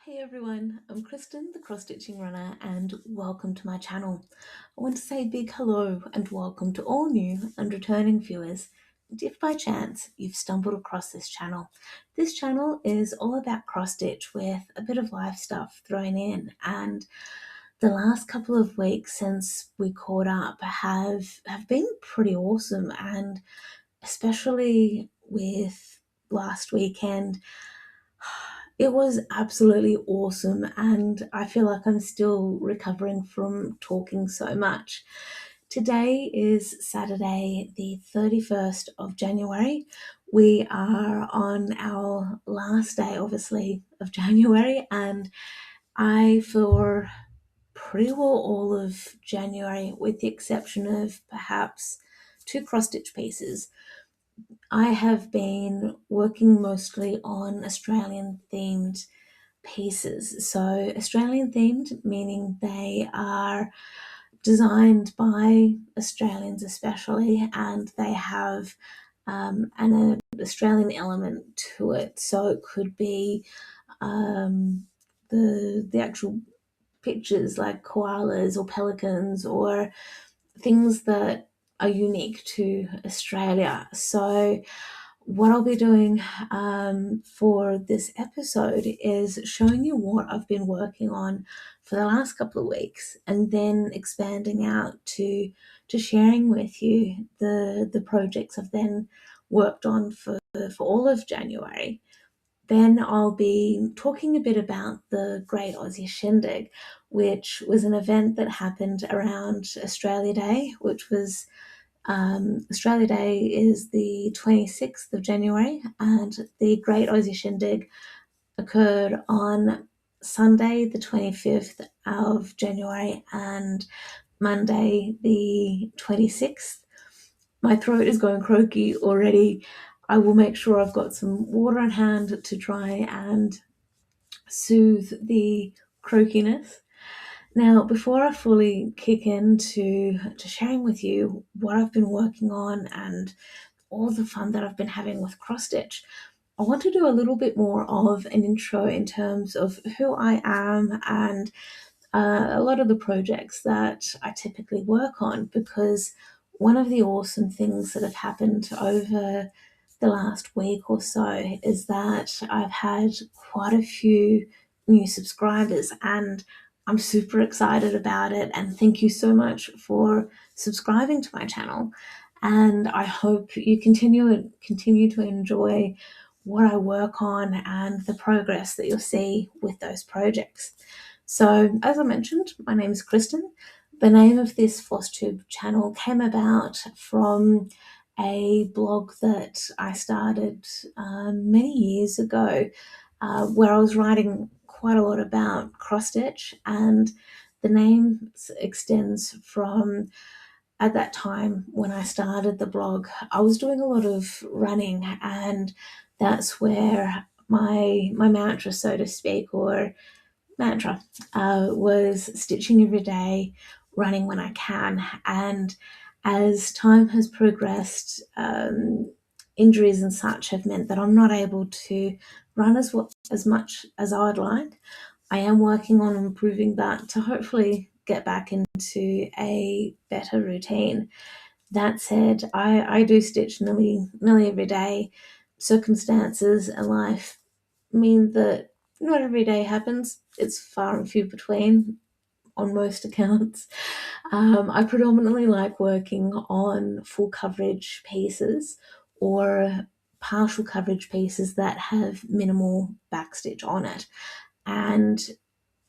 Hey everyone, I'm Kristen, the cross stitching runner, and welcome to my channel. I want to say a big hello and welcome to all new and returning viewers. And if by chance you've stumbled across this channel is all about cross stitch with a bit of life stuff thrown in. And the last couple of weeks since we caught up have been pretty awesome, and especially with last weekend. It was absolutely awesome, and I feel like I'm still recovering from talking so much. Today is Saturday, the 31st of January. We are on our last day, obviously, of January, and for pretty well all of January, with the exception of perhaps two cross stitch pieces, I have been working mostly on Australian themed pieces. So, Australian themed, meaning they are designed by Australians, especially, and they have an Australian element to it. So, it could be the actual pictures like koalas or pelicans or things that are unique to Australia. So, what I'll be doing for this episode is showing you what I've been working on for the last couple of weeks, and then expanding out to sharing with you the projects I've then worked on for all of January. Then I'll be talking a bit about the Great Aussie Shindig, which was an event that happened around Australia Day, which was Australia Day is the 26th of January, and the Great Aussie Shindig occurred on Sunday, the 25th of January, and Monday, the 26th. My throat is going croaky already. I will make sure I've got some water on hand to try and soothe the croakiness. Now, before I fully kick into sharing with you what I've been working on and all the fun that I've been having with cross stitch, I want to do a little bit more of an intro in terms of who I am and a lot of the projects that I typically work on, because one of the awesome things that have happened over the last week or so is that I've had quite a few new subscribers, and I'm super excited about it. And thank you so much for subscribing to my channel. And I hope you continue to enjoy what I work on and the progress that you'll see with those projects. So, as I mentioned, my name is Kristen. The name of this Flosstube channel came about from a blog that I started many years ago, where I was writing quite a lot about cross stitch, and the name extends from, at that time when I started the blog, I was doing a lot of running, and that's where my mantra, so to speak, or mantra was stitching every day, running when I can. And as time has progressed, injuries and such have meant that I'm not able to run as much as I would like. I am working on improving that to hopefully get back into a better routine. That said, I do stitch nearly every day. Circumstances and life mean that not every day happens. It's far and few between on most accounts. I predominantly like working on full coverage pieces or partial coverage pieces that have minimal backstitch on it. And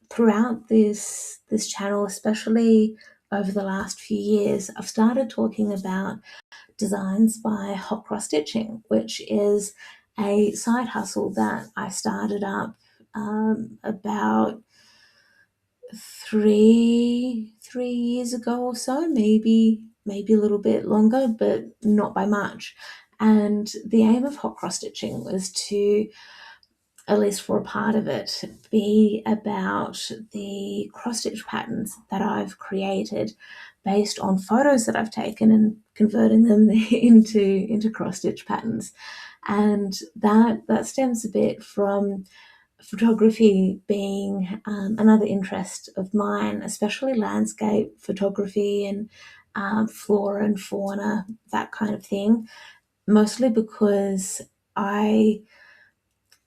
throughout this channel, especially over the last few years, I've started talking about designs by Hot Cross Stitching, which is a side hustle that I started up about three years ago or so, maybe a little bit longer, but not by much. And the aim of Hot Cross Stitching was to, at least for a part of it, be about the cross stitch patterns that I've created based on photos that I've taken and converting them into cross stitch patterns. And that stems a bit from photography being another interest of mine, especially landscape photography and flora and fauna, that kind of thing, mostly because I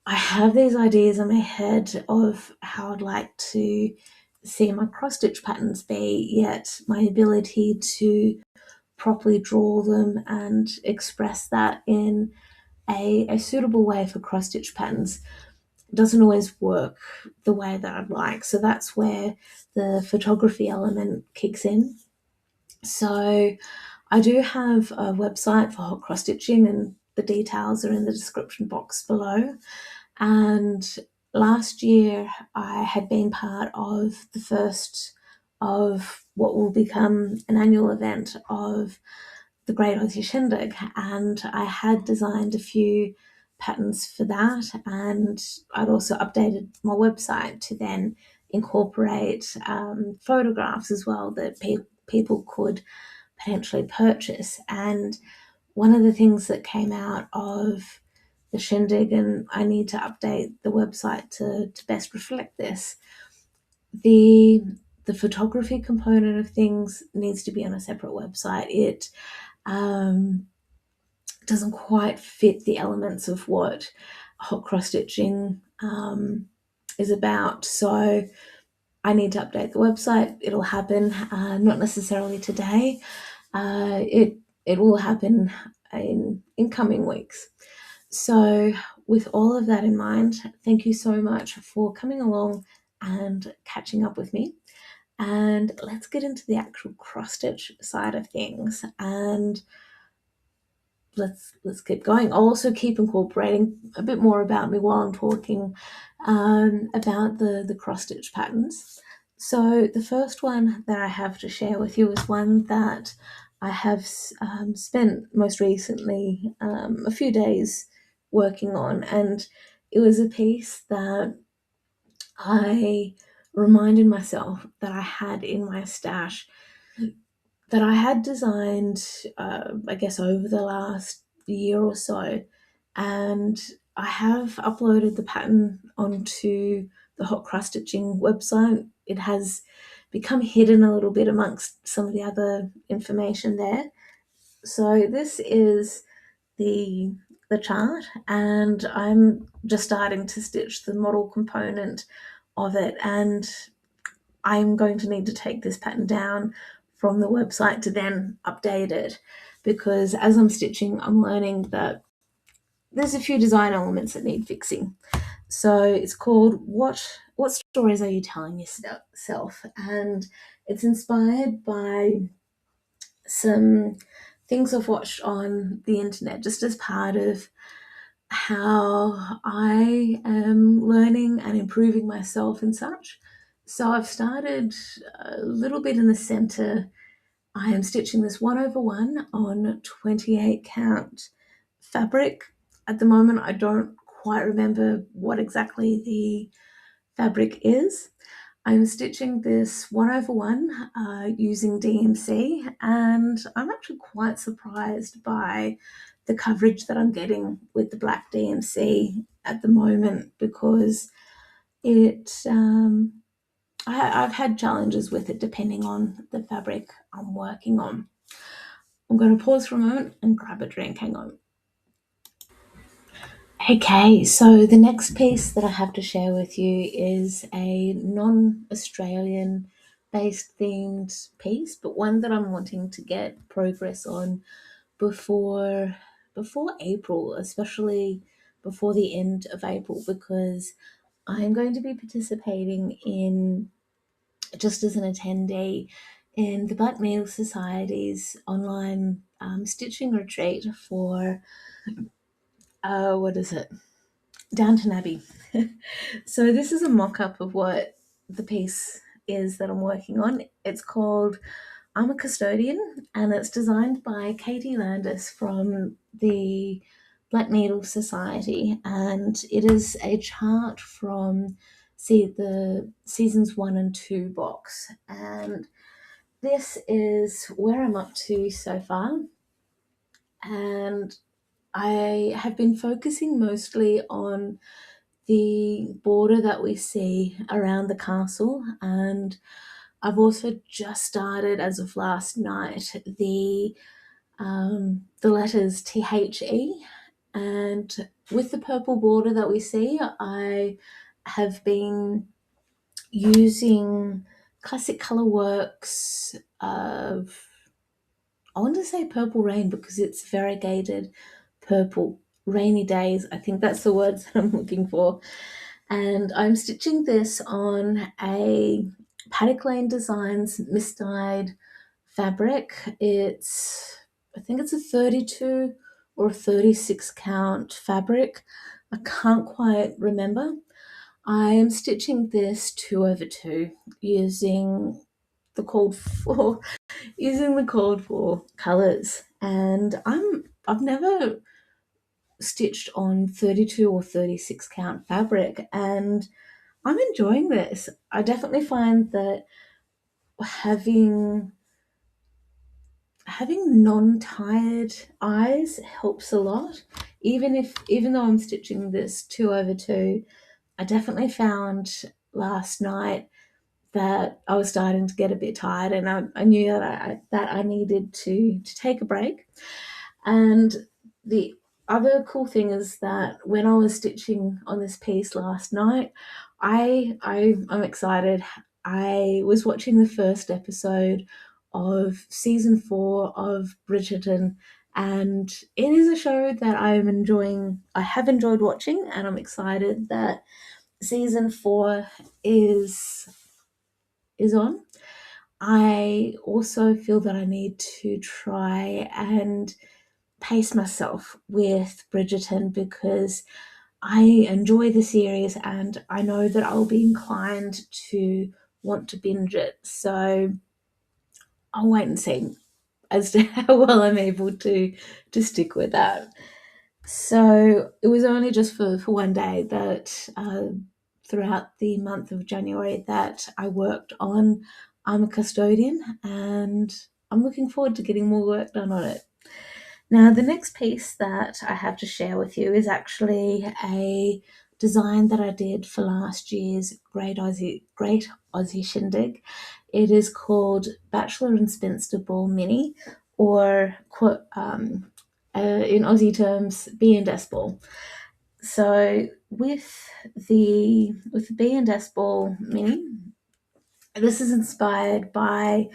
I have these ideas in my head of how I'd like to see my cross stitch patterns be, yet my ability to properly draw them and express that in a suitable way for cross stitch patterns doesn't always work the way that I'd like. So that's where the photography element kicks in. So I do have a website for hot cross stitching, and the details are in the description box below. And last year, I had been part of the first of what will become an annual event of the Great Aussie Shindig, and I had designed a few patterns for that, and I'd also updated my website to then incorporate photographs as well that people could potentially purchase. And one of the things that came out of the shindig, and I need to update the website to best reflect this, the the photography component of things needs to be on a separate website. It um, doesn't quite fit the elements of what hot cross stitching is about. So I need to update the website. It'll happen, not necessarily today. It will happen in coming weeks. So, with all of that in mind, thank you so much for coming along and catching up with me. And let's get into the actual cross stitch side of things. And let's keep going. I'll also keep incorporating a bit more about me while I'm talking about the cross stitch patterns. So the first one that I have to share with you is one that I have spent most recently a few days working on, and it was a piece that I reminded myself that I had in my stash that I had designed, I guess, over the last year or so, and I have uploaded the pattern onto the hot cross stitching website. It has become hidden a little bit amongst some of the other information there. So this is the chart, and I'm just starting to stitch the model component of it, and I'm going to need to take this pattern down from the website to then update it, because as I'm stitching, I'm learning that there's a few design elements that need fixing. So it's called What Stories Are You Telling Yourself? And it's inspired by some things I've watched on the internet just as part of how I am learning and improving myself and such. So I've started a little bit in the center. I am stitching this 1/1 on 28 count fabric. At the moment, I don't quite remember what exactly the fabric is. I'm stitching this 1/1 using DMC, and I'm actually quite surprised by the coverage that I'm getting with the black DMC at the moment, because I've had challenges with it depending on the fabric I'm working on. I'm going to pause for a moment and grab a drink. Hang on. Okay, so the next piece that I have to share with you is a non-Australian based themed piece, but one that I'm wanting to get progress on before April, especially before the end of April, because I'm going to be participating in, just as an attendee, in the Black Needle Society's online stitching retreat for what is it? Downton Abbey. So this is a mock-up of what the piece is that I'm working on. It's called I'm a Custodian, and it's designed by Katie Landis from the Black Needle Society, and it is a chart from the seasons 1 and 2 box, and this is where I'm up to so far. And I have been focusing mostly on the border that we see around the castle, and I've also just started, as of last night, the letters THE, and with the purple border that we see, I have been using Classic Colourworks of, I want to say Purple Rain because it's variegated purple. Rainy days, I think that's the words that I'm looking for. And I'm stitching this on a Paddock Lane Designs misdyed fabric. I think it's a 32 or a 36 count fabric. I can't quite remember. I am stitching this 2/2 using the called for colors, and I've never stitched on 32 or 36 count fabric, and I'm enjoying this. I definitely find that having non-tired eyes helps a lot. Even though I'm stitching this 2/2, I definitely found last night that I was starting to get a bit tired, and I knew that I needed to take a break. And the other cool thing is that when I was stitching on this piece last night, I'm excited. I was watching the first episode of season 4 of Bridgerton, and it is a show that I have enjoyed watching, and I'm excited that season 4 is on. I also feel that I need to try and pace myself with Bridgerton because I enjoy the series and I know that I'll be inclined to want to binge it. So I'll wait and see as to how well I'm able to stick with that. So it was only just for one day that throughout the month of January that I worked on I'm a Custodian, and I'm looking forward to getting more work done on it. Now, the next piece that I have to share with you is actually a design that I did for last year's Great Aussie Shindig. It is called Bachelor and Spinster Ball Mini, or in Aussie terms, B&S Ball. So with the B&S Ball Mini, this is inspired by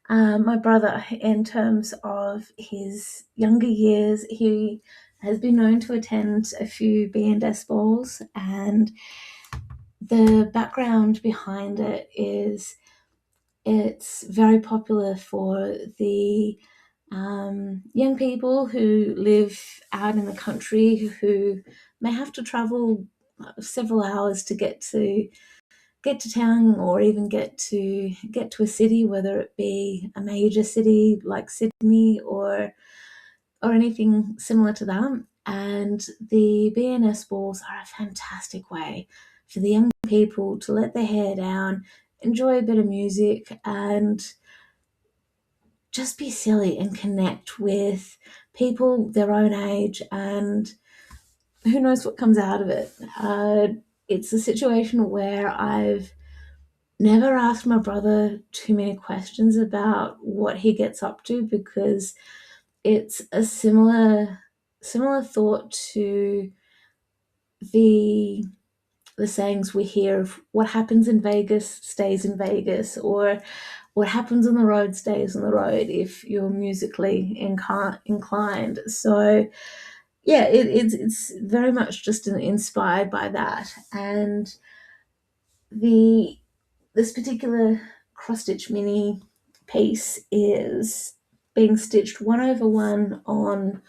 my brother in terms of his younger years. He has been known to attend a few B&S balls, and the background behind it is it's very popular for the young people who live out in the country who may have to travel several hours to get to town, or even get to a city, whether it be a major city like Sydney or anything similar to that. And the B&S balls are a fantastic way for the young people to let their hair down, enjoy a bit of music, and just be silly and connect with people their own age, and who knows what comes out of it. It's a situation where I've never asked my brother too many questions about what he gets up to, because it's a similar thought to the sayings we hear of what happens in Vegas stays in Vegas, or what happens on the road stays on the road if you're musically inclined. So yeah, it's very much just inspired by that. And this particular cross stitch mini piece is being stitched 1/1 on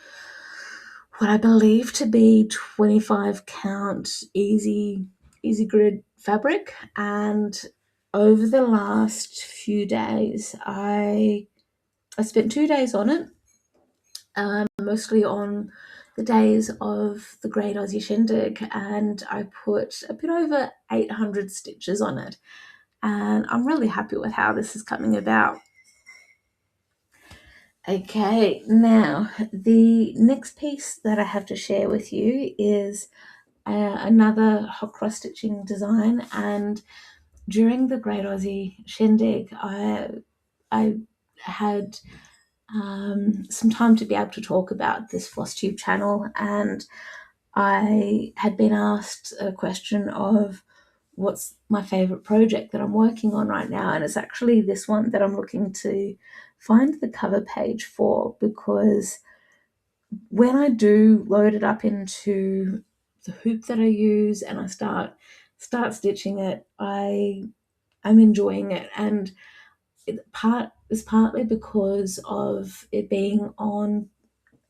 what I believe to be 25 count easy grid fabric. And over the last few days, I spent 2 days on it, mostly on the days of the Great Aussie Shindig, and I put a bit over 800 stitches on it. And I'm really happy with how this is coming about. Okay, now the next piece that I have to share with you is another hot cross stitching design, and during the Great Aussie Shindig, I had some time to be able to talk about this Flosstube channel, and I had been asked a question of what's my favourite project that I'm working on right now, and it's actually this one that I'm looking to find the cover page for, because when I do load it up into the hoop that I use and I start stitching it, I'm enjoying it, and it's partly because of it being on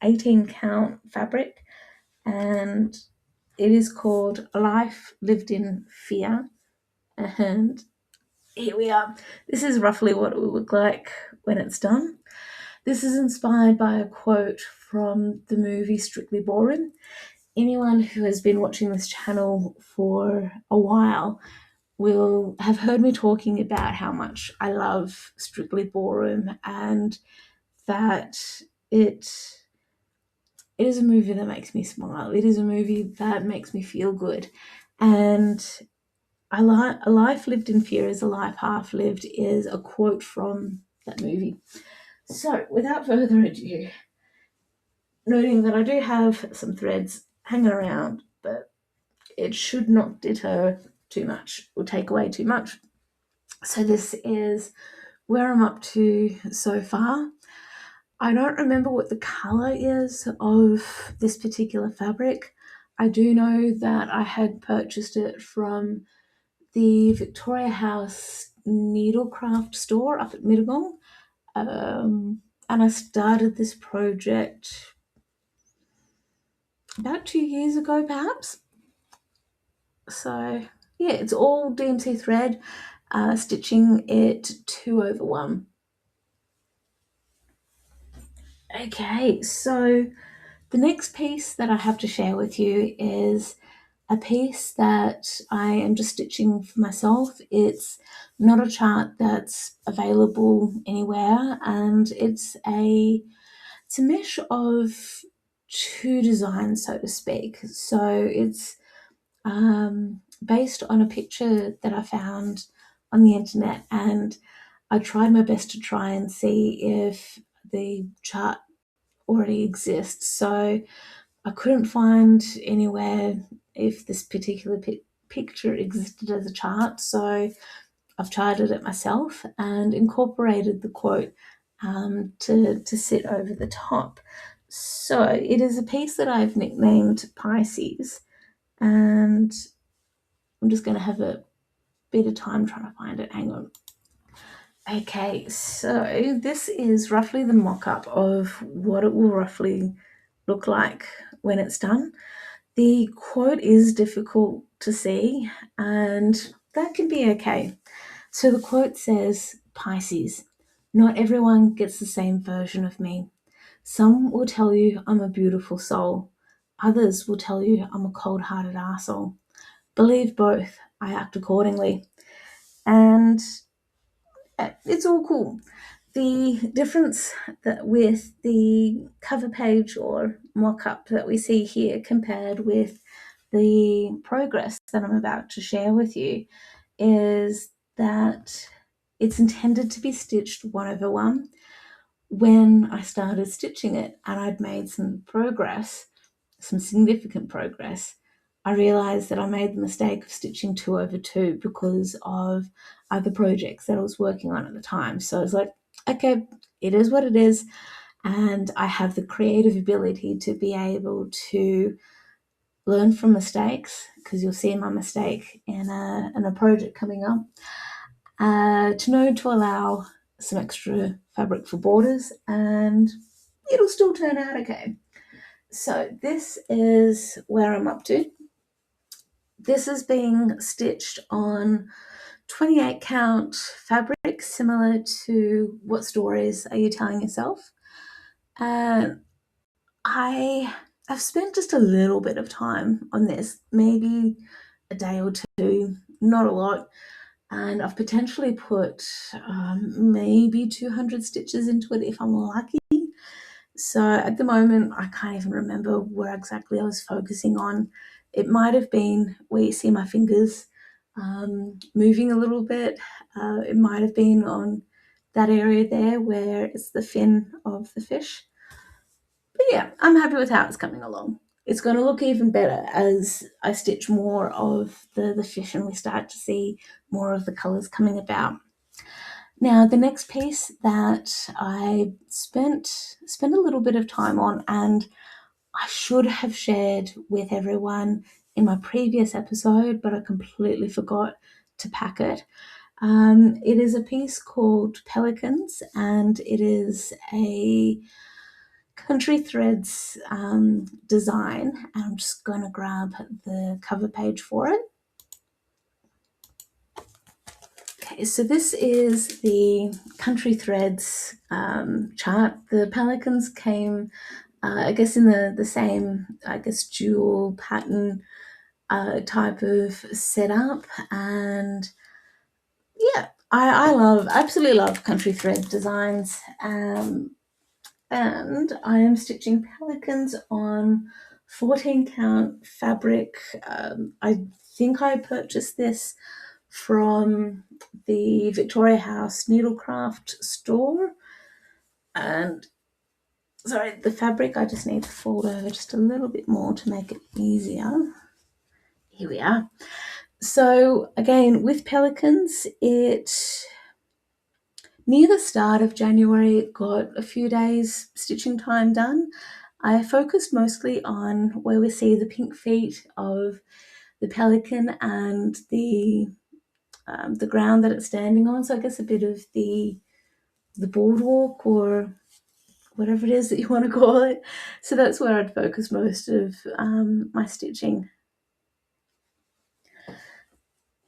18 count fabric, and it is called A Life Lived in Fear. And here we are. This is roughly what it will look like when it's done. This is inspired by a quote from the movie Strictly Ballroom. Anyone who has been watching this channel for a while will have heard me talking about how much I love Strictly Ballroom, and that it is a movie that makes me smile. It is a movie that makes me feel good. And A Life Lived in Fear is a Life Half Lived is a quote from that movie. So without further ado, noting that I do have some threads hanging around, but it should not deter too much or take away too much. So this is where I'm up to so far. I don't remember what the colour is of this particular fabric. I do know that I had purchased it from the Victoria House Needlecraft store up at Mittagong. And I started this project about 2 years ago, perhaps. So yeah, it's all DMC thread, stitching it 2/1. Okay, so the next piece that I have to share with you is a piece that I am just stitching for myself. It's not a chart that's available anywhere, and it's a mesh of two designs, so to speak. So it's based on a picture that I found on the internet, and I tried my best to try and see if the chart already exists. So I couldn't find anywhere if this particular picture existed as a chart, so I've charted it myself and incorporated the quote to sit over the top. So it is a piece that I've nicknamed Pisces, and I'm just going to have a bit of time trying to find it. Hang on. Okay, so this is roughly the mock-up of what it will roughly look like when it's done. The quote is difficult to see, and that can be okay. So the quote says, Pisces, not everyone gets the same version of me. Some will tell you I'm a beautiful soul. Others will tell you I'm a cold-hearted arsehole. Believe both. I act accordingly. And it's all cool. The difference that with the cover page or mock-up that we see here compared with the progress that I'm about to share with you is that it's intended to be stitched 1/1. When I started stitching it and I'd made some progress, some significant progress, I realized that I made the mistake of stitching 2/2 because of other projects that I was working on at the time. So I was like, okay, it is what it is. And I have the creative ability to be able to learn from mistakes, because you'll see my mistake in a project coming up, to know to allow some extra fabric for borders, and it'll still turn out okay. So this is where I'm up to. This is being stitched on 28 count fabric, similar to What Stories Are You Telling Yourself? I've spent just a little bit of time on this, maybe a day or two, not a lot, and I've potentially put maybe 200 stitches into it if I'm lucky. So at the moment, I can't even remember where exactly I was focusing on it might have been where you see my fingers moving a little bit. It might have been on that area there where it's the fin of the fish. But yeah, I'm happy with how it's coming along. It's going to look even better as I stitch more of the fish and we start to see more of the colours coming about. Now, the next piece that I spent a little bit of time on, and I should have shared with everyone in my previous episode, but I completely forgot to pack it. It is a piece called Pelicans, and it is a Country Threads design. And I'm just going to grab the cover page for it. Okay, so this is the Country Threads chart. The Pelicans came, I guess, in the same, I guess, dual pattern type of setup. And yeah, I absolutely love Country Thread designs. And I am stitching Pelicans on 14 count fabric. I think I purchased this from the Victoria House Needlecraft store. And sorry, the fabric, I just need to fold over just a little bit more to make it easier. Here we are. So again, with Pelicans, it near the start of January, it got a few days stitching time done. I focused mostly on where we see the pink feet of the pelican and the ground that it's standing on. So I guess a bit of the boardwalk or whatever it is that you want to call it. So that's where I'd focus most of my stitching.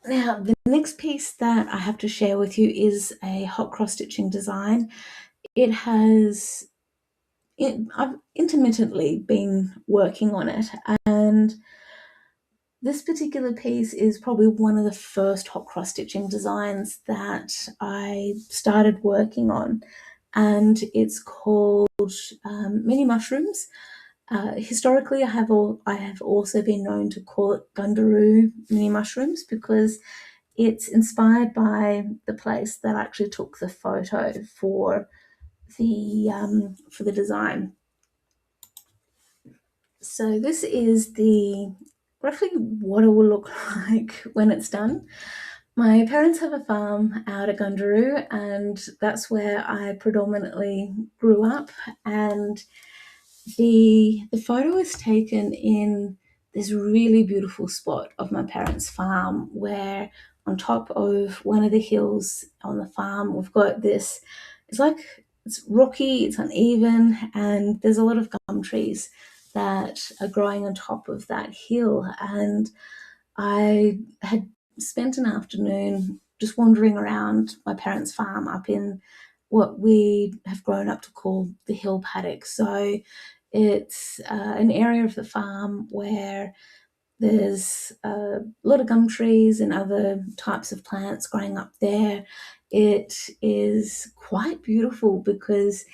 Now, the next piece that I have to share with you is a hot cross stitching design. I've intermittently been working on it, and this particular piece is probably one of the first hot cross stitching designs that I started working on, and it's called Mini Mushrooms. Historically, I have also been known to call it Gundaroo Mini Mushrooms because it's inspired by the place that I actually took the photo for the design. So this is roughly what it will look like when it's done. My parents have a farm out at Gundaroo, and that's where I predominantly grew up. And the photo is taken in this really beautiful spot of my parents' farm, where on top of one of the hills on the farm, we've got this. It's rocky, it's uneven, and there's a lot of gum trees that are growing on top of that hill. And I had spent an afternoon just wandering around my parents' farm up in what we have grown up to call the hill paddock. So it's an area of the farm where there's a lot of gum trees and other types of plants growing up there. It is quite beautiful because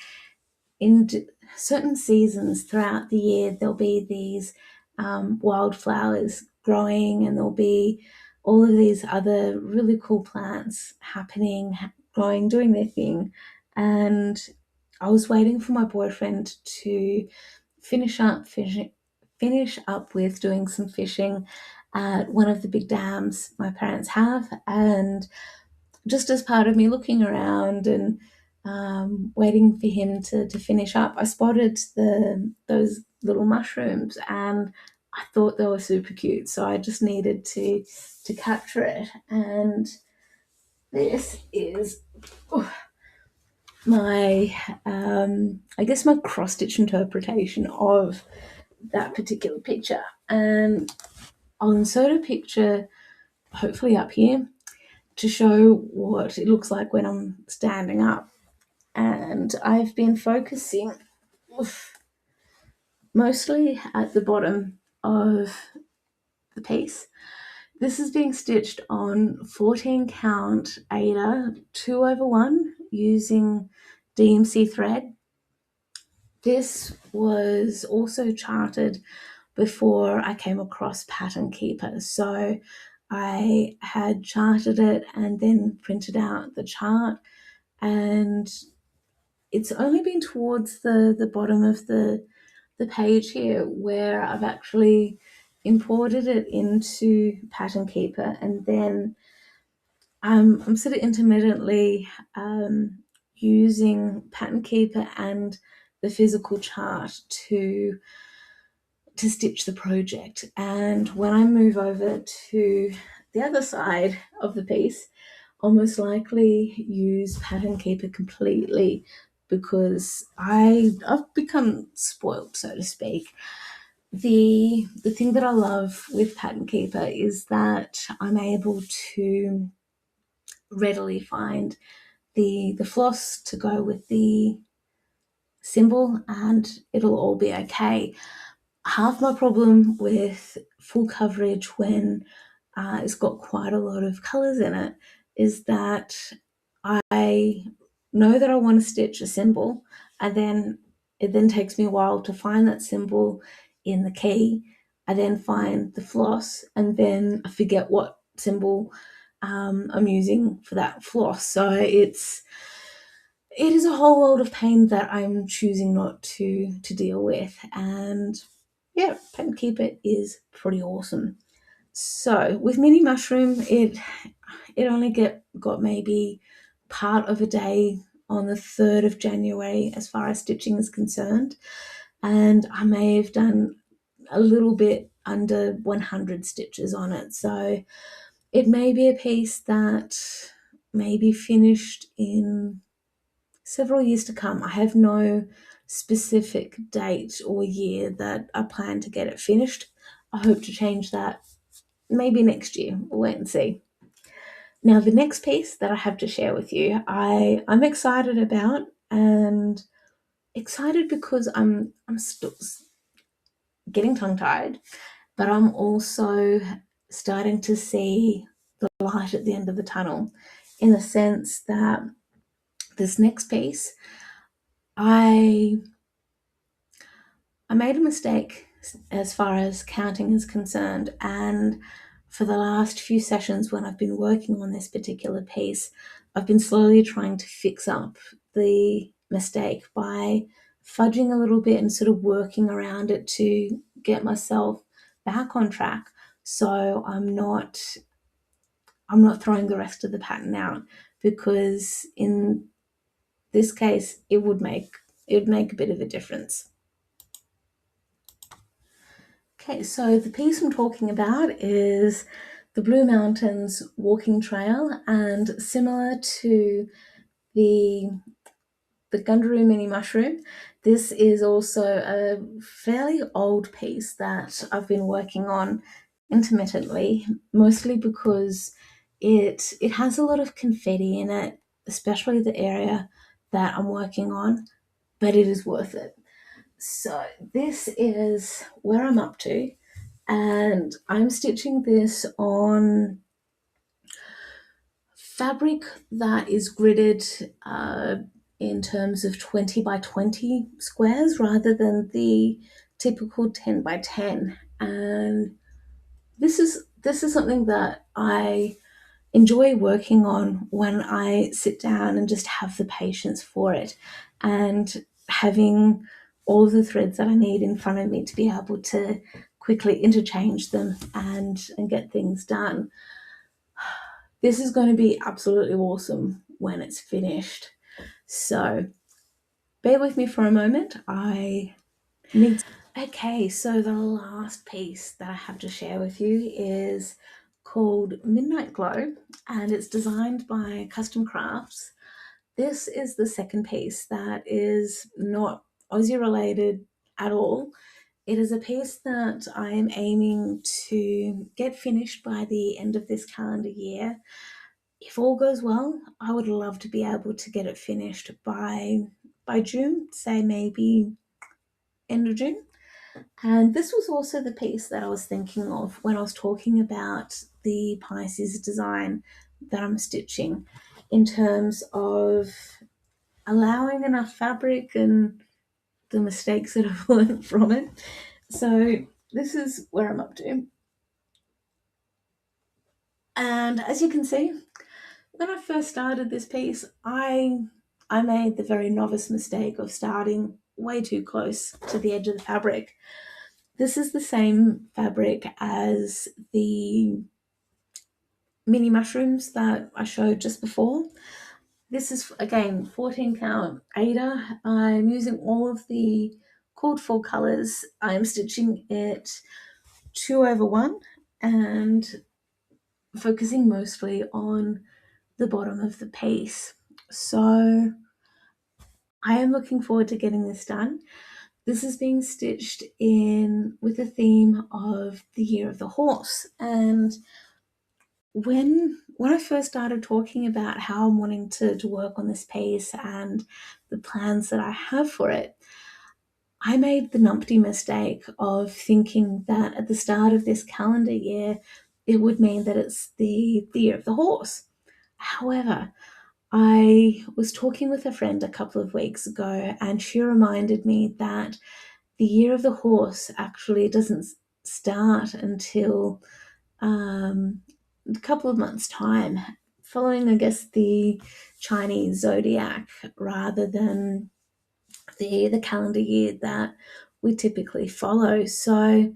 in certain seasons throughout the year, there'll be these wildflowers growing, and there'll be all of these other really cool plants happening, growing, doing their thing. And I was waiting for my boyfriend to finish up with doing some fishing at one of the big dams my parents have. And just as part of me looking around and waiting for him to finish up, I spotted those little mushrooms, and I thought they were super cute. So I just needed to capture it. And this is my I guess my cross stitch interpretation of that particular picture. And I'll insert a picture, hopefully up here, to show what it looks like when I'm standing up. And I've been focusing mostly at the bottom of the piece. This is being stitched on 14 count Aida 2/1 using DMC thread. This was also charted before I came across Pattern Keeper. So I had charted it and then printed out the chart, and it's only been towards the bottom of the page here where I've actually imported it into Pattern Keeper, and then I'm sort of intermittently using Pattern Keeper and the physical chart to stitch the project. And when I move over to the other side of the piece, I'll most likely use Pattern Keeper completely, because I've become spoiled, so to speak. The thing that I love with Pattern Keeper is that I'm able to readily find the floss to go with the symbol, and it'll all be okay. Half my problem with full coverage when it's got quite a lot of colours in it is that I know that I want to stitch a symbol, and then it then takes me a while to find that symbol in the key. I then find the floss, and then I forget what symbol I'm using for that floss. So it is a whole world of pain that I'm choosing not to deal with. And yeah, Pen Keeper is pretty awesome. So with Mini Mushroom, it only got maybe part of a day on the 3rd of January as far as stitching is concerned, and I may have done a little bit under 100 stitches on it. So it may be a piece that may be finished in several years to come. I have no specific date or year that I plan to get it finished. I hope to change that maybe next year. We'll wait and see. Now, the next piece that I have to share with you, I'm excited about, and excited because I'm still getting tongue-tied, but I'm also starting to see the light at the end of the tunnel, in the sense that this next piece, I made a mistake as far as counting is concerned, and for the last few sessions when I've been working on this particular piece, I've been slowly trying to fix up the mistake by fudging a little bit and sort of working around it to get myself back on track, so I'm not throwing the rest of the pattern out, because in this case it would make a bit of a difference. Okay, so the piece I'm talking about is the Blue Mountains walking trail, and similar to the Gundaroo Mini Mushroom, this is also a fairly old piece that I've been working on intermittently, mostly because it has a lot of confetti in it, especially the area that I'm working on, but it is worth it. So this is where I'm up to, and I'm stitching this on fabric that is gridded in terms of 20 by 20 squares rather than the typical 10 by 10. And this is something that I enjoy working on when I sit down and just have the patience for it, and having all of the threads that I need in front of me to be able to quickly interchange them and get things done. This is going to be absolutely awesome when it's finished. So bear with me for a moment. Okay, so the last piece that I have to share with you is called Midnight Glow, and it's designed by Custom Crafts. This is the second piece that is not Aussie related at all. It is a piece that I am aiming to get finished by the end of this calendar year. If all goes well, I would love to be able to get it finished by June, say maybe end of June. And this was also the piece that I was thinking of when I was talking about the Pisces design that I'm stitching, in terms of allowing enough fabric and the mistakes that I've learned from it. So this is where I'm up to. And as you can see, when I first started this piece, I made the very novice mistake of starting way too close to the edge of the fabric. This is the same fabric as the mini mushrooms that I showed just before. This is, again, 14 count Ada. I'm using all of the called for colours. I'm stitching it 2/1 and focusing mostly on the bottom of the piece. So I am looking forward to getting this done. This is being stitched in with the theme of the Year of the Horse. And when I first started talking about how I'm wanting to work on this piece and the plans that I have for it, I made the numpty mistake of thinking that at the start of this calendar year, it would mean that it's the Year of the Horse. However, I was talking with a friend a couple of weeks ago, and she reminded me that the Year of the Horse actually doesn't start until a couple of months' time, following, I guess, the Chinese zodiac rather than the calendar year that we typically follow. So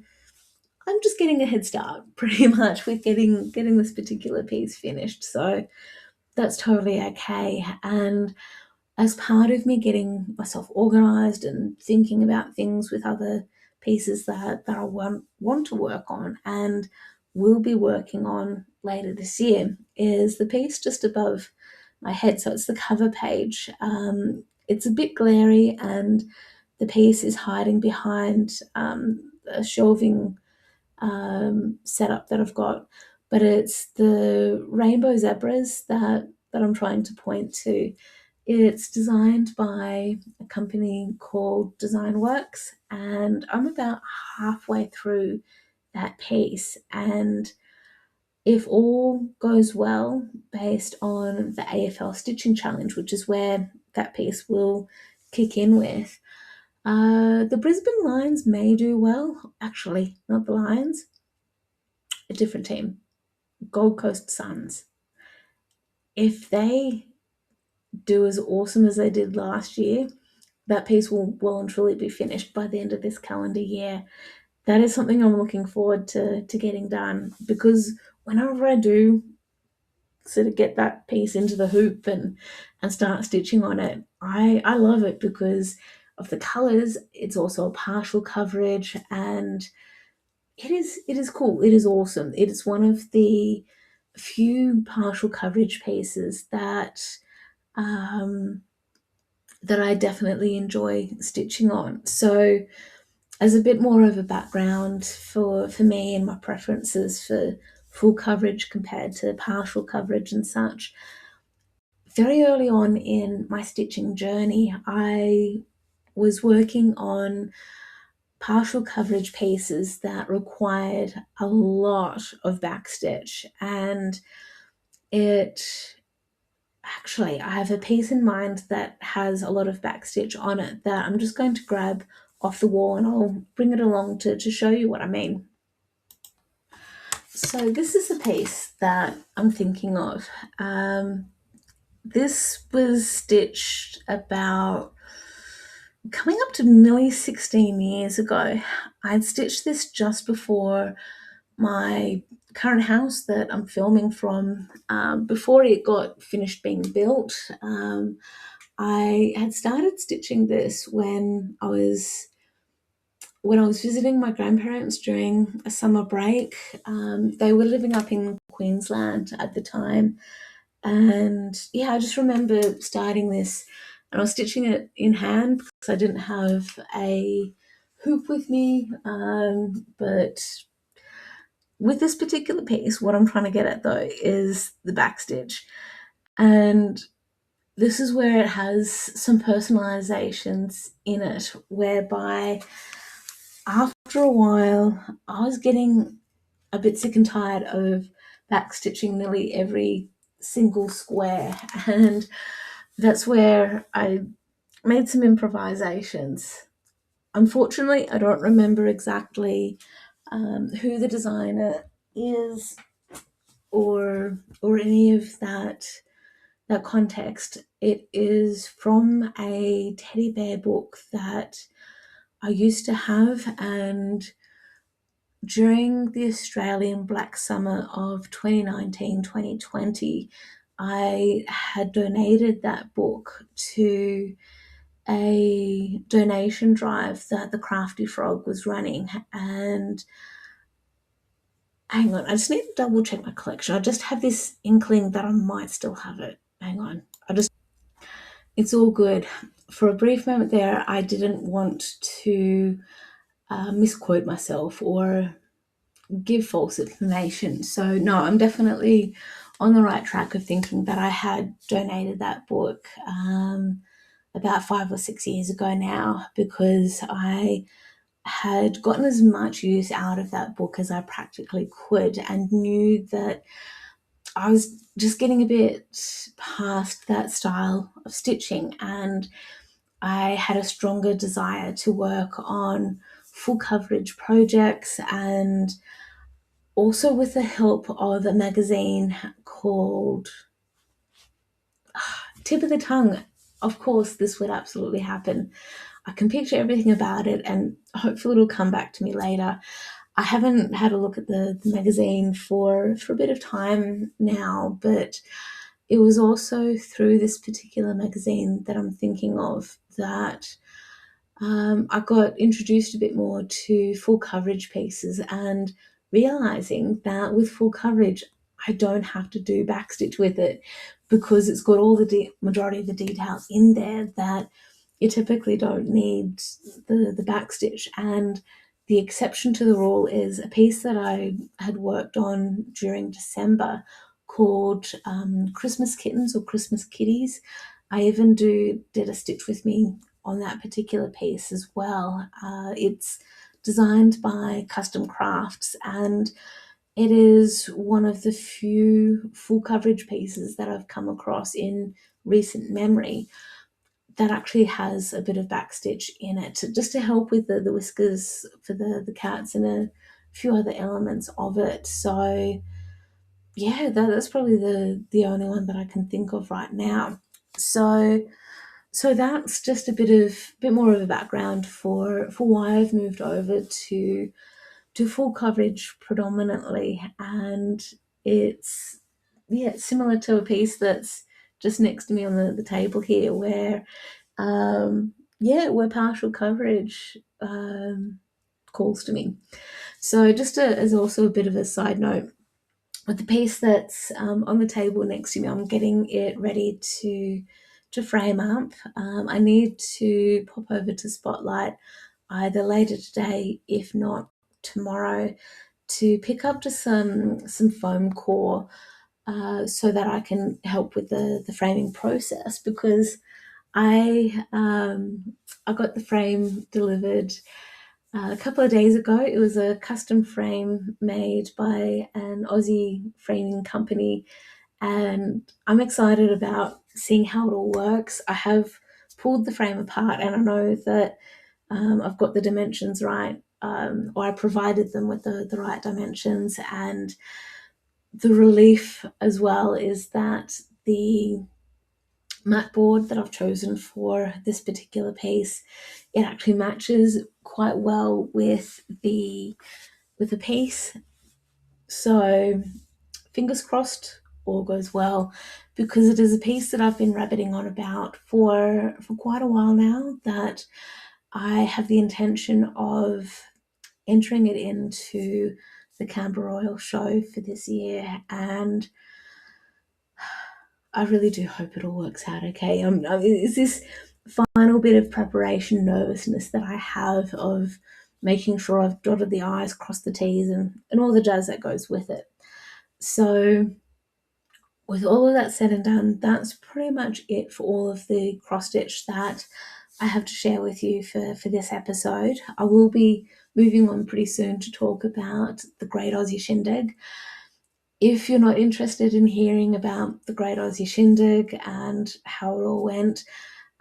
I'm just getting a head start pretty much with getting this particular piece finished. So that's totally okay. And as part of me getting myself organized and thinking about things with other pieces that I want to work on and will be working on later this year, is the piece just above my head. So it's the cover page. It's a bit glary and the piece is hiding behind a shelving setup that I've got, but it's the rainbow zebras that I'm trying to point to. It's designed by a company called Design Works, and I'm about halfway through that piece. And if all goes well, based on the AFL Stitching Challenge, which is where that piece will kick in with, the Brisbane Lions may do well. Actually, not the Lions, a different team, Gold Coast Suns. If they do as awesome as they did last year, that piece will well and truly be finished by the end of this calendar year. That is something I'm looking forward to getting done, because whenever I do sort of get that piece into the hoop and start stitching on it, I love it because of the colors. It's also a partial coverage, and it is cool. It is awesome. It is one of the few partial coverage pieces that that I definitely enjoy stitching on. So as a bit more of a background for me and my preferences for full coverage compared to partial coverage and such, very early on in my stitching journey, I was working on partial coverage pieces that required a lot of backstitch, and it actually, I have a piece in mind that has a lot of backstitch on it that I'm just going to grab off the wall, and I'll bring it along to show you what I mean. So this is a piece that I'm thinking of. This was stitched about coming up to nearly 16 years ago. I'd stitched this just before my current house that I'm filming from, before it got finished being built. I had started stitching this when I was visiting my grandparents during a summer break. They were living up in Queensland at the time, and yeah, I just remember starting this, and I was stitching it in hand because I didn't have a hoop with me. But with this particular piece, what I'm trying to get at though is the backstitch, and this is where it has some personalizations in it, whereby after a while I was getting a bit sick and tired of backstitching nearly every single square, and that's where I made some improvisations. Unfortunately, I don't remember exactly who the designer is or any of that context. It is from a teddy bear book that I used to have, and during the Australian Black Summer of 2019-2020, I had donated that book to a donation drive that the Crafty Frog was running. And hang on, I just need to double check my collection. I just have this inkling that I might still have it. Hang on. It's all good. For a brief moment there, I didn't want to misquote myself or give false information. So no, I'm definitely on the right track of thinking that I had donated that book about 5 or 6 years ago now, because I had gotten as much use out of that book as I practically could, and knew that I was just getting a bit past that style of stitching, and I had a stronger desire to work on full coverage projects, and also with the help of a magazine called Tip of the Tongue. Of course, this would absolutely happen. I can picture everything about it, and hopefully it'll come back to me later. I haven't had a look at the magazine for a bit of time now, but it was also through this particular magazine that I'm thinking of that I got introduced a bit more to full coverage pieces, and realizing that with full coverage, I don't have to do backstitch with it, because it's got all the majority of the details in there that you typically don't need the backstitch. And the exception to the rule is a piece that I had worked on during December called Christmas Kittens or Christmas Kitties. I even did a stitch with me on that particular piece as well. It's designed by Custom Crafts, and it is one of the few full coverage pieces that I've come across in recent memory that actually has a bit of backstitch in it, just to help with the whiskers for the cats and a few other elements of it. So yeah, that's probably the only one that I can think of right now. So that's just a bit more of a background for why I've moved over to full coverage predominantly. And it's similar to a piece that's just next to me on the table here, where where partial coverage calls to me. So just as also a bit of a side note, with the piece that's on the table next to me, I'm getting it ready to frame up. I need to pop over to Spotlight either later today, if not tomorrow, to pick up just some foam core so that I can help with the framing process, because I got the frame delivered a couple of days ago. It was a custom frame made by an Aussie framing company, and I'm excited about seeing how it all works. I have pulled the frame apart, and I know that I've got the dimensions right, or I provided them with the right dimensions. And the relief as well is that the mat board that I've chosen for this particular piece, it actually matches quite well with the piece. So fingers crossed all goes well, because it is a piece that I've been rabbiting on about for quite a while now, that I have the intention of entering it into the Canberra Royal Show for this year, and I really do hope it all works out okay. It's this final bit of preparation nervousness that I have of making sure I've dotted the I's, crossed the T's, and all the jazz that goes with it. So with all of that said and done, that's pretty much it for all of the cross stitch that I have to share with you for this episode. I will be moving on pretty soon to talk about the Great Aussie Shindig. If you're not interested in hearing about the Great Aussie Shindig and how it all went,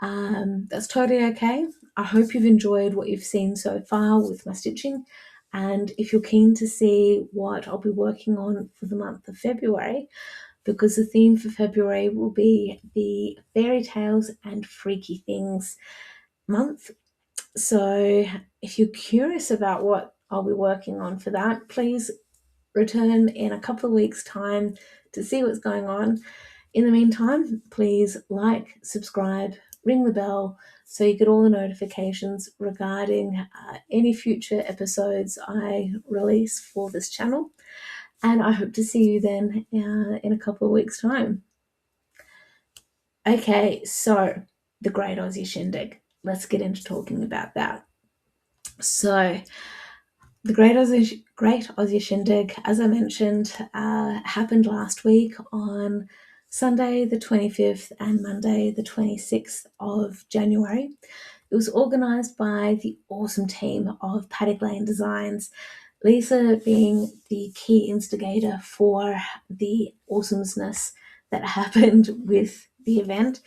that's totally okay. I hope you've enjoyed what you've seen so far with my stitching, And if you're keen to see what I'll be working on for the month of February, because the theme for February will be the fairy tales and freaky things month. So if you're curious about what I'll be working on for that, please return in a couple of weeks' time to see what's going on. In the meantime, please like, subscribe, ring the bell so you get all the notifications regarding any future episodes I release for this channel. And I hope to see you then in a couple of weeks' time. Okay, so the Great Aussie Shindig. Let's get into talking about that. So, the Great Aussie Shindig, as I mentioned, happened last week on Sunday the 25th and Monday the 26th of January. It was organised by the awesome team of Paddock Designs, Lisa being the key instigator for the awesomeness that happened with the event.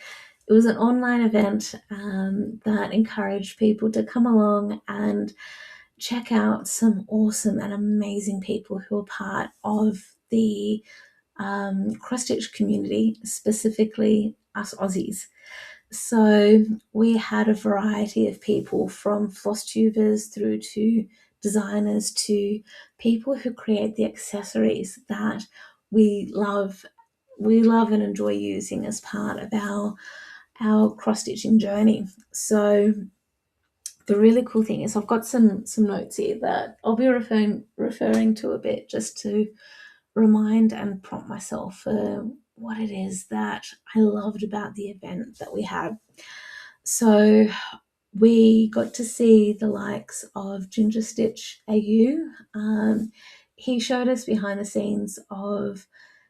It was an online event that encouraged people to come along and check out some awesome and amazing people who are part of the cross-stitch community, specifically us Aussies. So we had a variety of people, from Flosstubers through to designers to people who create the accessories that we love and enjoy using as part of our cross-stitching journey. So the really cool thing is I've got some notes here that I'll be referring to a bit, just to remind and prompt myself for what it is that I loved about the event that we had. So we got to see the likes of Ginger Stitch AU. He showed us behind the scenes of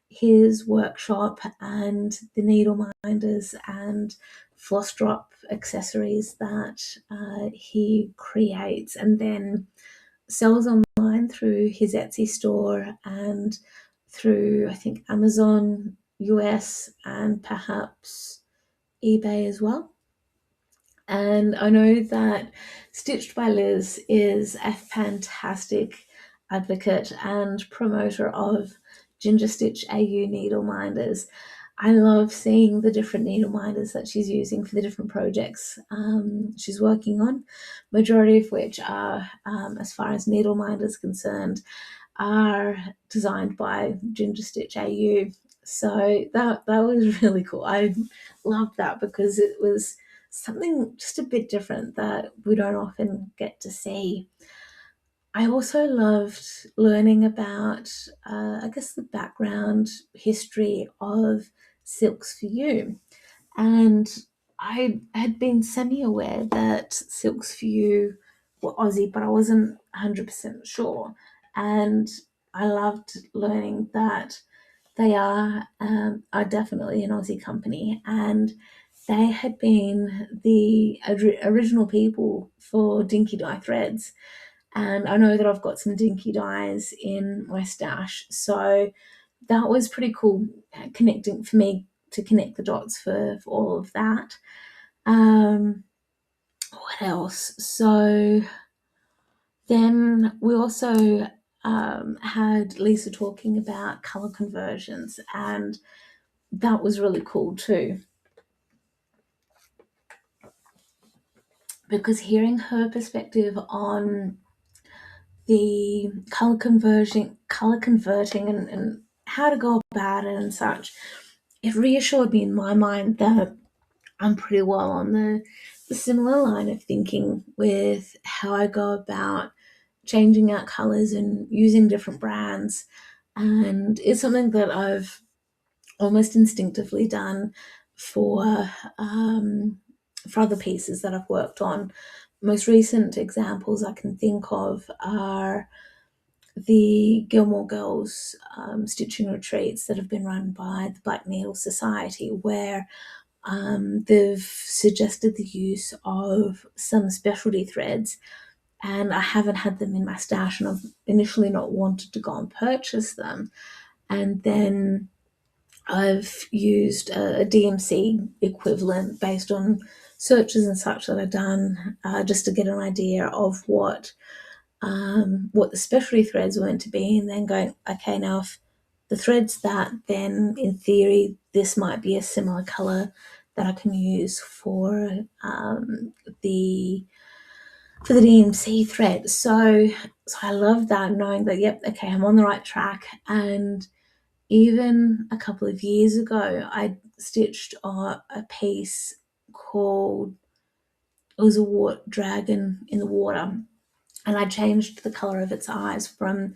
his workshop and the needle minders and floss drop accessories that he creates and then sells online through his Etsy store and through, I think, Amazon US and perhaps eBay as well. And I know that Stitched by Liz is a fantastic advocate and promoter of Ginger Stitch AU needle minders. I love seeing the different needle minders that she's using for the different projects she's working on, majority of which are, as far as needle minders concerned, are designed by Ginger Stitch AU. So that was really cool. I loved that because it was something just a bit different that we don't often get to see. I also loved learning about, I guess, the background history of Silks for You. And I had been semi-aware that Silks for You were Aussie, but I wasn't 100% sure. And I loved learning that they are definitely an Aussie company, and they had been the original people for Dinky Dye threads. And I know that I've got some Dinky Dyes in my stash, so that was pretty cool connecting for me to connect the dots for all of that. What else? So then we also had Lisa talking about color conversions, and that was really cool too, because hearing her perspective on the color converting and how to go about it and such, it reassured me in my mind that I'm pretty well on the similar line of thinking with how I go about changing out colors and using different brands. And it's something that I've almost instinctively done for other pieces that I've worked on. Most recent examples I can think of are the Gilmore Girls stitching retreats that have been run by the Black Needle Society, where they've suggested the use of some specialty threads, and I haven't had them in my stash, and I've initially not wanted to go and purchase them. And then I've used a DMC equivalent based on searches and such that I've done, just to get an idea of what what the specialty threads were meant to be, and then going, okay, now if the thread's that, then in theory this might be a similar color that I can use for the DMC thread. So I love that, knowing that, yep, okay, I'm on the right track. And even a couple of years ago, I stitched a piece called, it was a dragon in the water, and I changed the color of its eyes from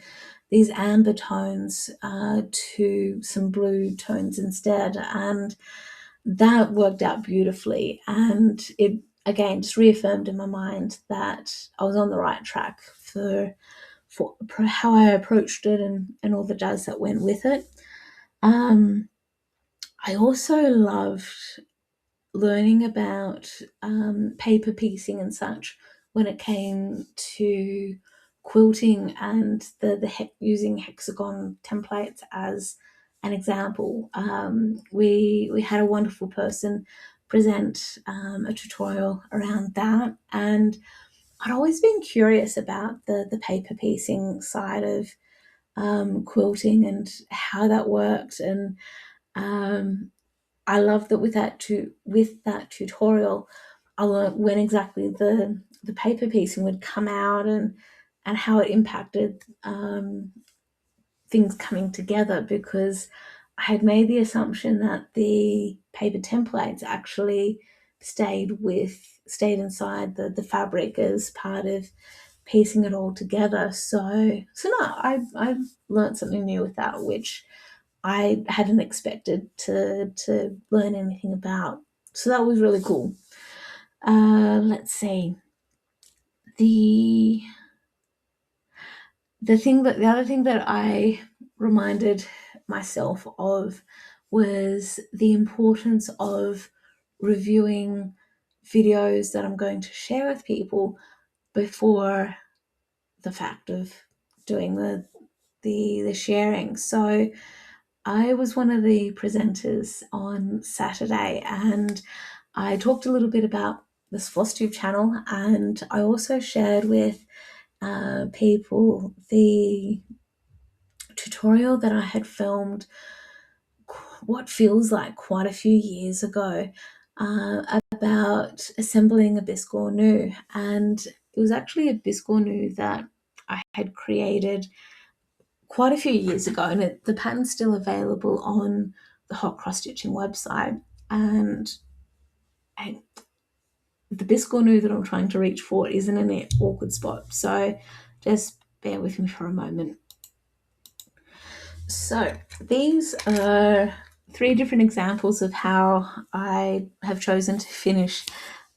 these amber tones to some blue tones instead, and that worked out beautifully. And it again just reaffirmed in my mind that I was on the right track for how I approached it, and all the jazz that went with it. I also loved learning about paper piecing and such when it came to quilting, and using hexagon templates as an example. We had a wonderful person present a tutorial around that, and I'd always been curious about the paper piecing side of quilting and how that worked. And I love that with that tutorial, I learned when exactly the paper piecing would come out, and how it impacted things coming together, because I had made the assumption that the paper templates actually stayed inside the fabric as part of piecing it all together. So no, I learned something new with that, which I hadn't expected to learn anything about. So that was really cool. Let's see. The other thing that I reminded myself of was the importance of reviewing videos that I'm going to share with people before the fact of doing the sharing. So I was one of the presenters on Saturday, and I talked a little bit about this Flosstube channel, and I also shared with people the tutorial that I had filmed what feels like quite a few years ago about assembling a biscornu. And it was actually a biscornu that I had created quite a few years ago, and the pattern's still available on the Hot Cross Stitching website. And the biscornu that I'm trying to reach for is in an awkward spot, so just bear with me for a moment. So these are 3 different examples of how I have chosen to finish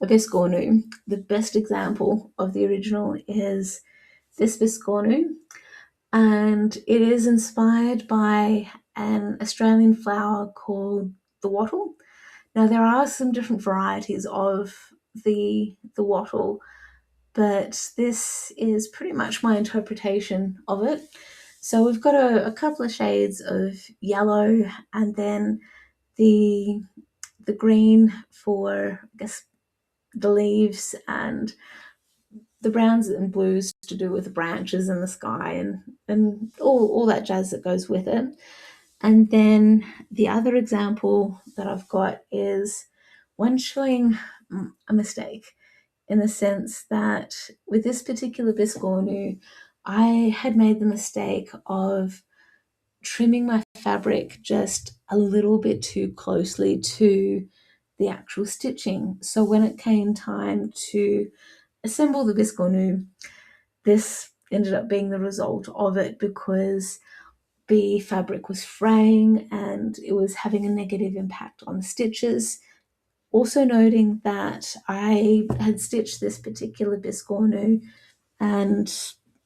a biscornu. The best example of the original is this biscornu, and it is inspired by an Australian flower called the wattle. Now, there are some different varieties of the wattle, but this is pretty much my interpretation of it. So we've got a couple of shades of yellow, and then the green for, I guess, the leaves, and the browns and blues to do with the branches and the sky, and all that jazz that goes with it. And then the other example that I've got is one showing a mistake, in the sense that with this particular biscornu, I had made the mistake of trimming my fabric just a little bit too closely to the actual stitching. So when it came time to assemble the biscornu, this ended up being the result of it, because the fabric was fraying and it was having a negative impact on the stitches. Also noting that I had stitched this particular biscornu, and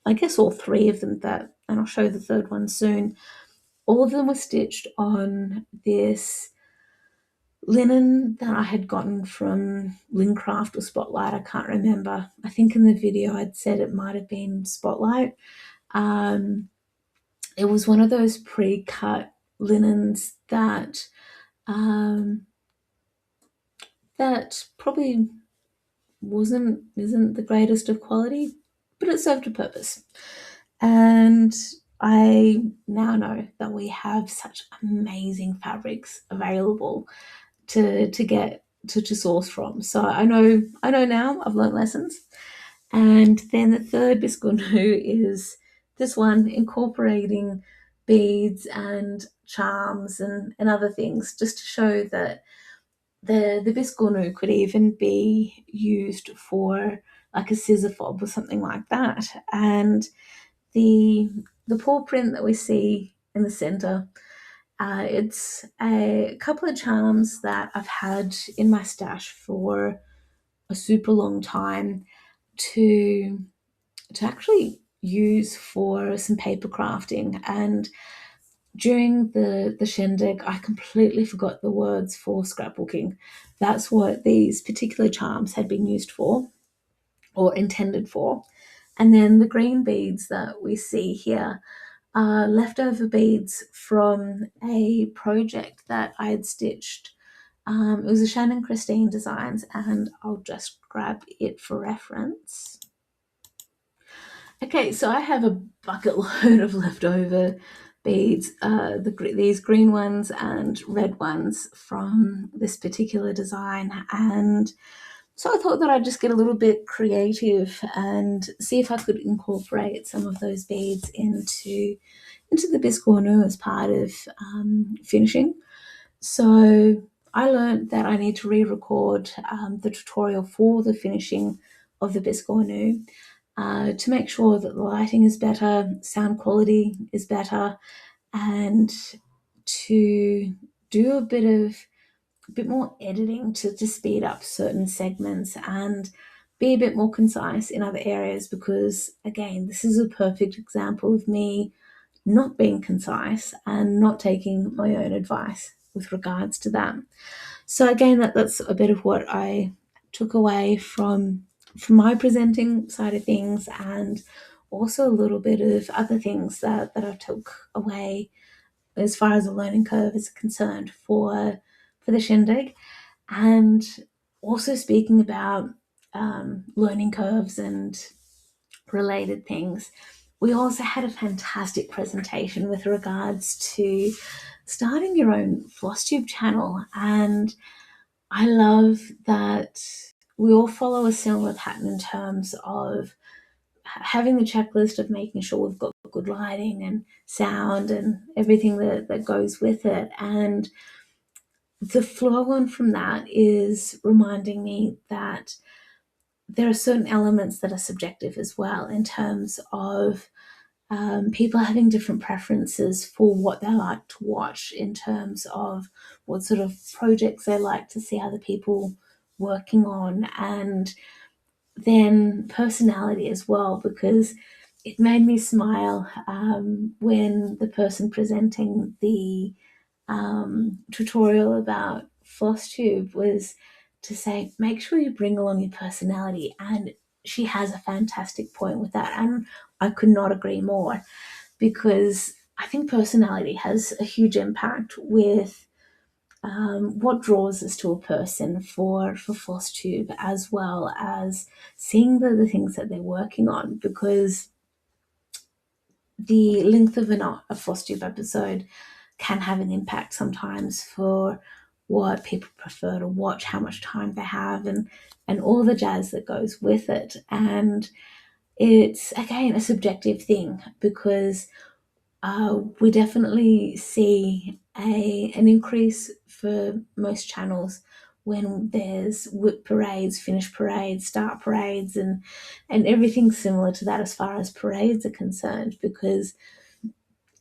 I guess all 3 of them, and I'll show the 3rd one soon, all of them were stitched on this linen that I had gotten from Lincraft or Spotlight, I can't remember. I think in the video I'd said it might have been Spotlight. It was one of those pre-cut linens that that probably isn't the greatest of quality, but it served a purpose. And I now know that we have such amazing fabrics available to get to source from. So I know now, I've learned lessons. And then the third biscuit is this one, incorporating beads and charms and other things, just to show that the biscuit could even be used for like a scissor fob or something like that. And the paw print that we see in the center, it's a couple of charms that I've had in my stash for a super long time to actually use for some paper crafting. And during the shindig, I completely forgot the words for scrapbooking. That's what these particular charms had been used for or intended for. And then the green beads that we see here are leftover beads from a project that I had stitched. It was a Shannon Christine Designs, and I'll just grab it for reference. Okay, so I have a bucket load of leftover beads, these green ones and red ones from this particular design. And so I thought that I'd just get a little bit creative and see if I could incorporate some of those beads into the biscuit as part of finishing. So I learned that I need to re-record the tutorial for the finishing of the biscuit to make sure that the lighting is better, sound quality is better, and to do a bit more editing to speed up certain segments and be a bit more concise in other areas, because again, this is a perfect example of me not being concise and not taking my own advice with regards to that. So again, that's a bit of what I took away from my presenting side of things, and also a little bit of other things that I took away as far as the learning curve is concerned for the shindig. And also speaking about learning curves and related things, we also had a fantastic presentation with regards to starting your own Flosstube channel. And I love that we all follow a similar pattern in terms of having the checklist of making sure we've got good lighting and sound and everything that goes with it. And the flow on from that is reminding me that there are certain elements that are subjective as well, in terms of people having different preferences for what they like to watch, in terms of what sort of projects they like to see other people working on, and then personality as well, because it made me smile when the person presenting the tutorial about Flosstube was to say, make sure you bring along your personality. And she has a fantastic point with that. And I could not agree more, because I think personality has a huge impact with what draws us to a person for Flosstube, as well as seeing the things that they're working on, because the length of a Flosstube episode can have an impact sometimes for what people prefer to watch, how much time they have, and all the jazz that goes with it. And it's again a subjective thing, because we definitely see an increase for most channels when there's whip parades, finish parades, start parades, and everything similar to that as far as parades are concerned, because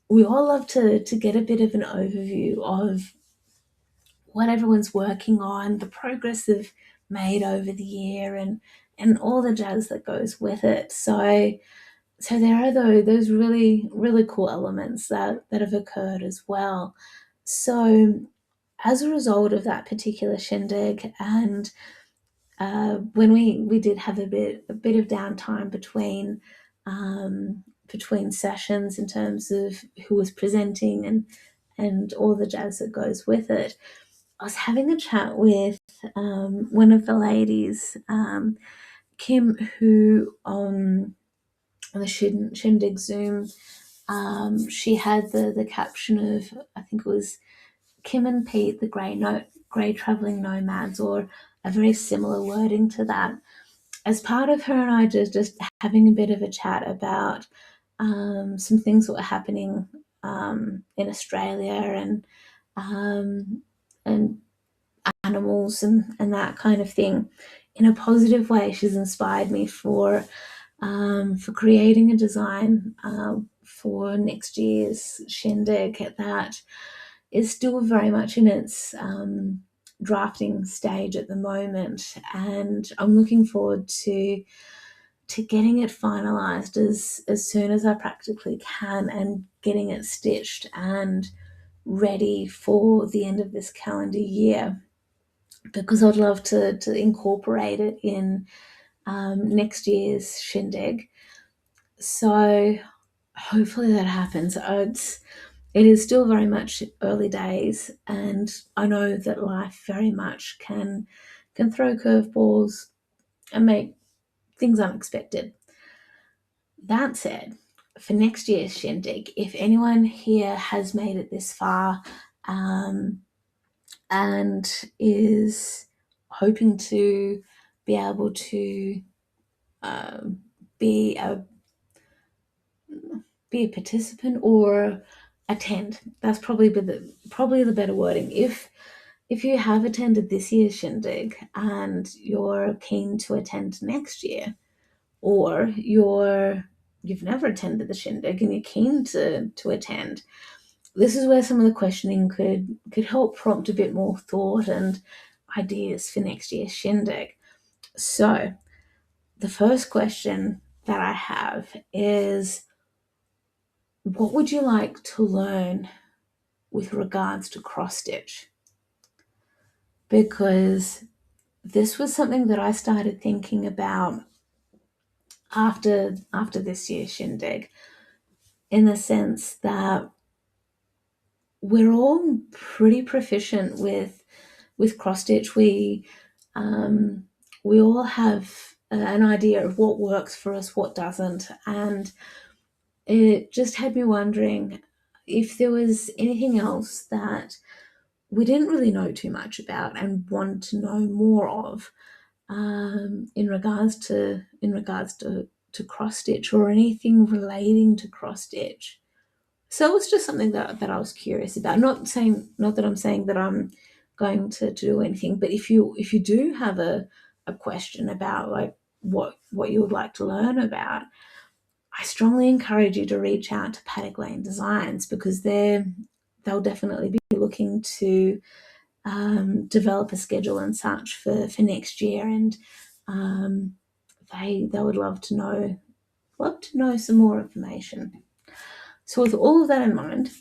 we all love to get a bit of an overview of what everyone's working on, the progress they've made over the year, and all the jazz that goes with it. So there are those really cool elements that have occurred as well. So as a result of that particular shindig, and when we did have a bit of downtime between sessions in terms of who was presenting and all the jazz that goes with it, I was having a chat with one of the ladies, Kim, who the Shindig Zoom, she had the caption of, I think it was Kim and Pete, the grey travelling nomads, or a very similar wording to that, as part of her and I just having a bit of a chat about some things that were happening in Australia, and animals and that kind of thing. In a positive way, she's inspired me for creating a design for next year's Shindig that is still very much in its drafting stage at the moment, and I'm looking forward to getting it finalized as soon as I practically can, and getting it stitched and ready for the end of this calendar year, because I'd love to incorporate it in next year's Shindig. So hopefully that happens. It is still very much early days, and I know that life very much can throw curveballs and make things unexpected. That said, for next year's Shindig, if anyone here has made it this far and is hoping to be able to be a participant or attend, that's probably the better wording. If you have attended this year's Shindig and you're keen to attend next year, or you've never attended the Shindig and you're keen to attend, this is where some of the questioning could help prompt a bit more thought and ideas for next year's Shindig. So the first question that I have is, what would you like to learn with regards to cross stitch? Because this was something that I started thinking about after this year's Shindig, in the sense that we're all pretty proficient with cross stitch. We all have an idea of what works for us, what doesn't, and it just had me wondering if there was anything else that we didn't really know too much about and wanted to know more of in regards to cross stitch, or anything relating to cross stitch. So it was just something that I was curious about. Not that I'm saying that I'm going to do anything, but if you do have a question about like what you would like to learn about, I strongly encourage you to reach out to Paddock Lane Designs, because they'll definitely be looking to develop a schedule and such for next year, and they would love to know some more information. So with all of that in mind,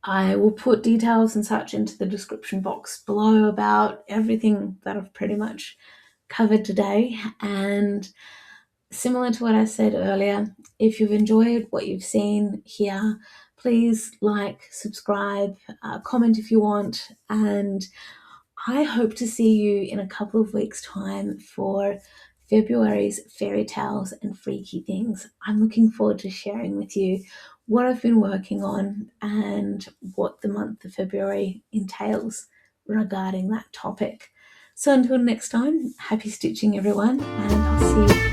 I will put details and such into the description box below about everything that I've pretty much covered today. And similar to what I said earlier, if you've enjoyed what you've seen here, please like, subscribe, comment if you want, and I hope to see you in a couple of weeks' time for February's Fairy Tales and Freaky Things. I'm looking forward to sharing with you what I've been working on and what the month of February entails regarding that topic. So until next time, happy stitching everyone, and I'll see you